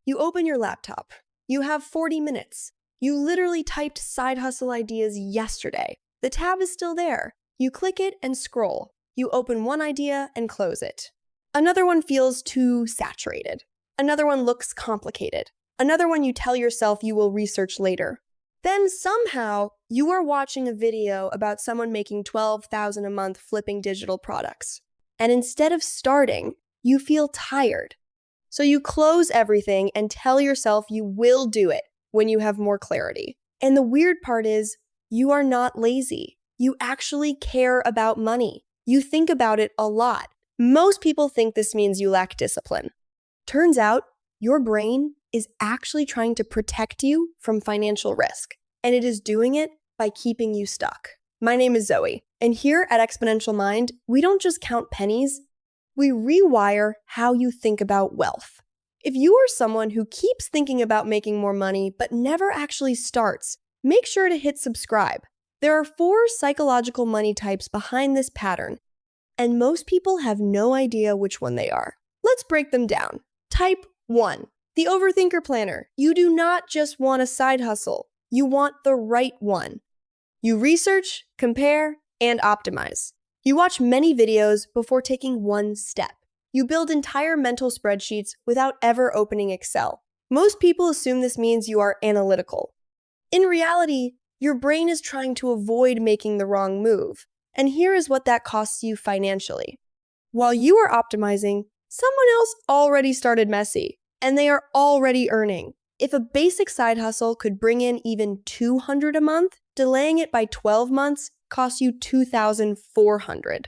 You open your laptop. You have 40 minutes. You literally typed side hustle ideas yesterday. The tab is still there. You click it and scroll. You open one idea and close it. Another one feels too saturated. Another one looks complicated. Another one you tell yourself you will research later. Then somehow, you are watching a video about someone making $12,000 a month flipping digital products. And instead of starting, you feel tired. So you close everything and tell yourself you will do it when you have more clarity. And the weird part is, you are not lazy. You actually care about money. You think about it a lot. Most people think this means you lack discipline. Turns out, your brain is actually trying to protect you from financial risk, and it is doing it by keeping you stuck. My name is Zoe, and here at Exponential Mind, we don't just count pennies, we rewire how you think about wealth. If you are someone who keeps thinking about making more money but never actually starts, make sure to hit subscribe. There are 4 psychological money types behind this pattern, and most people have no idea which one they are. Let's break them down. Type 1. The overthinker planner. You do not just want a side hustle. You want the right one. You research, compare, and optimize. You watch many videos before taking one step. You build entire mental spreadsheets without ever opening Excel. Most people assume this means you are analytical. In reality, your brain is trying to avoid making the wrong move. And here is what that costs you financially. While you are optimizing, someone else already started messy, and they are already earning. If a basic side hustle could bring in even $200 a month, delaying it by 12 months costs you $2,400.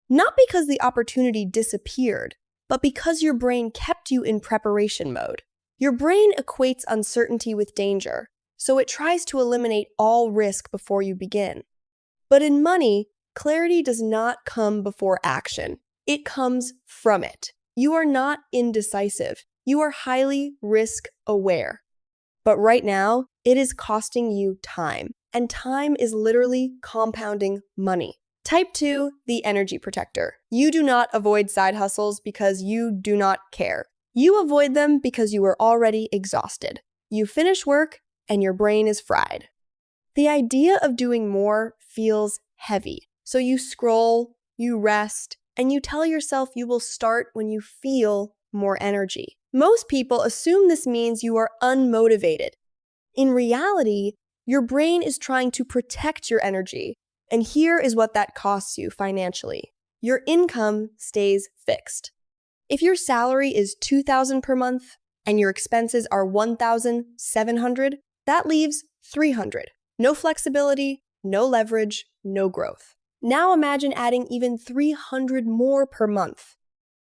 Not because the opportunity disappeared, but because your brain kept you in preparation mode. Your brain equates uncertainty with danger, so it tries to eliminate all risk before you begin. But in money, clarity does not come before action. It comes from it. You are not indecisive. You are highly risk-aware. But right now, it is costing you time. And time is literally compounding money. Type 2, the energy protector. You do not avoid side hustles because you do not care. You avoid them because you are already exhausted. You finish work and your brain is fried. The idea of doing more feels heavy. So you scroll, you rest, and you tell yourself you will start when you feel more energy. Most people assume this means you are unmotivated. In reality, your brain is trying to protect your energy, and here is what that costs you financially. Your income stays fixed. If your salary is $2,000 per month and your expenses are $1,700, that leaves $300. No flexibility, no leverage, no growth. Now imagine adding even $300 more per month.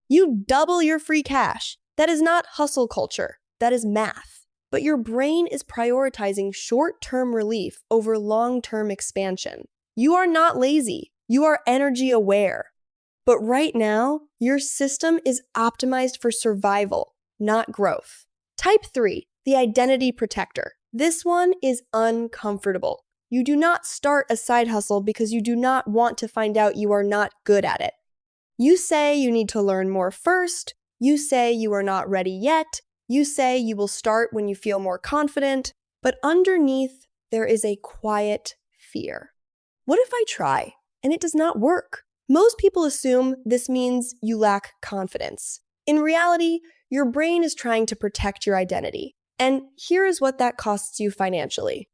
You double your free cash. That is not hustle culture. That is math. But your brain is prioritizing short-term relief over long-term expansion. You are not lazy. You are energy aware. But right now, your system is optimized for survival, not growth. Type 3, the identity protector. This one is uncomfortable. You do not start a side hustle because you do not want to find out you are not good at it. You say you need to learn more first. You say you are not ready yet. You say you will start when you feel more confident. But underneath, there is a quiet fear. What if I try and it does not work? Most people assume this means you lack confidence. In reality, your brain is trying to protect your identity. And here is what that costs you financially.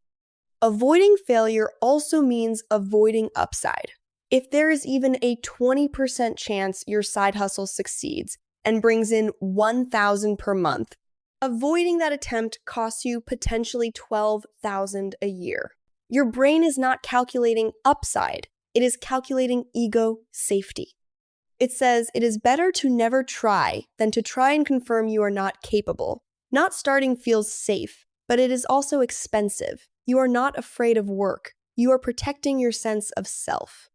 Avoiding failure also means avoiding upside. If there is even a 20% chance your side hustle succeeds and brings in $1,000 per month, avoiding that attempt costs you potentially $12,000 a year. Your brain is not calculating upside. It is calculating ego safety. It says it is better to never try than to try and confirm you are not capable. Not starting feels safe, but it is also expensive. You are not afraid of work. You are protecting your sense of self.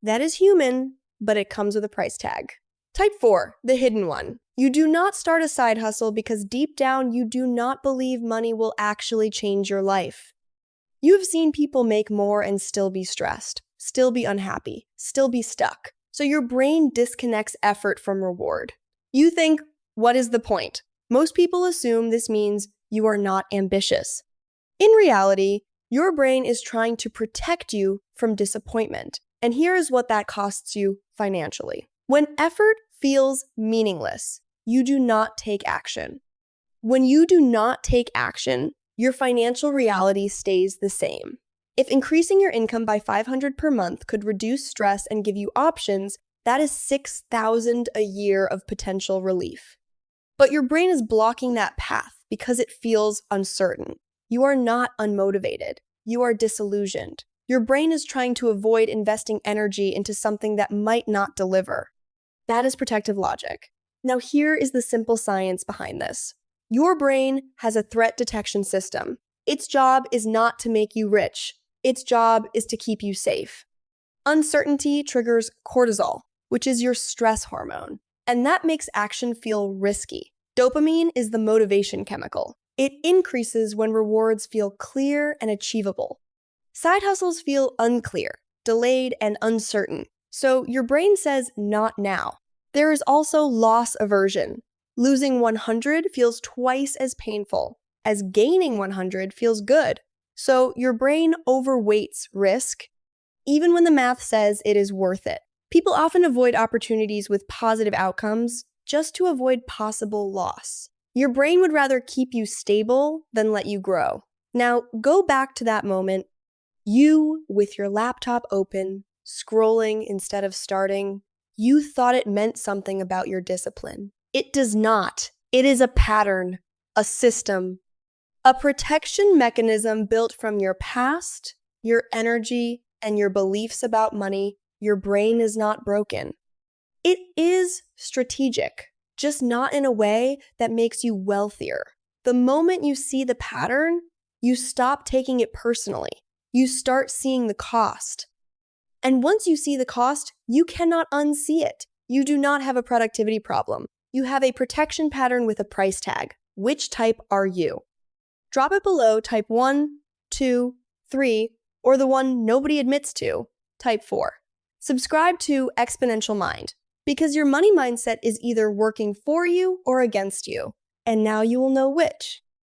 That is human, but it comes with a price tag. Type 4, the hidden one. You do not start a side hustle because deep down you do not believe money will actually change your life. You have seen people make more and still be stressed, still be unhappy, still be stuck. So your brain disconnects effort from reward. You think, what is the point? Most people assume this means you are not ambitious. In reality, your brain is trying to protect you from disappointment. And here is what that costs you financially. When effort feels meaningless, you do not take action. When you do not take action, your financial reality stays the same. If increasing your income by $500 per month could reduce stress and give you options, that is $6,000 a year of potential relief. But your brain is blocking that path because it feels uncertain. You are not unmotivated. You are disillusioned. Your brain is trying to avoid investing energy into something that might not deliver. That is protective logic. Now here is the simple science behind this. Your brain has a threat detection system. Its job is not to make you rich. Its job is to keep you safe. Uncertainty triggers cortisol, which is your stress hormone, and that makes action feel risky. Dopamine is the motivation chemical. It increases when rewards feel clear and achievable. Side hustles feel unclear, delayed, and uncertain, so your brain says not now. There is also loss aversion. Losing 100 feels twice as painful as gaining 100 feels good. So your brain overweights risk, even when the math says it is worth it. People often avoid opportunities with positive outcomes just to avoid possible loss. Your brain would rather keep you stable than let you grow. Now, go back to that moment. You, with your laptop open, scrolling instead of starting, you thought it meant something about your discipline. It does not. It is a pattern, a system, a protection mechanism built from your past, your energy, and your beliefs about money. Your brain is not broken. It is strategic, just not in a way that makes you wealthier. The moment you see the pattern, you stop taking it personally. You start seeing the cost. And once you see the cost, you cannot unsee it. You do not have a productivity problem. You have a protection pattern with a price tag. Which type are you? Drop it below, type 1, 2, 3, or the one nobody admits to, type 4. Subscribe to Exponential Mind, because your money mindset is either working for you or against you, and now you will know which.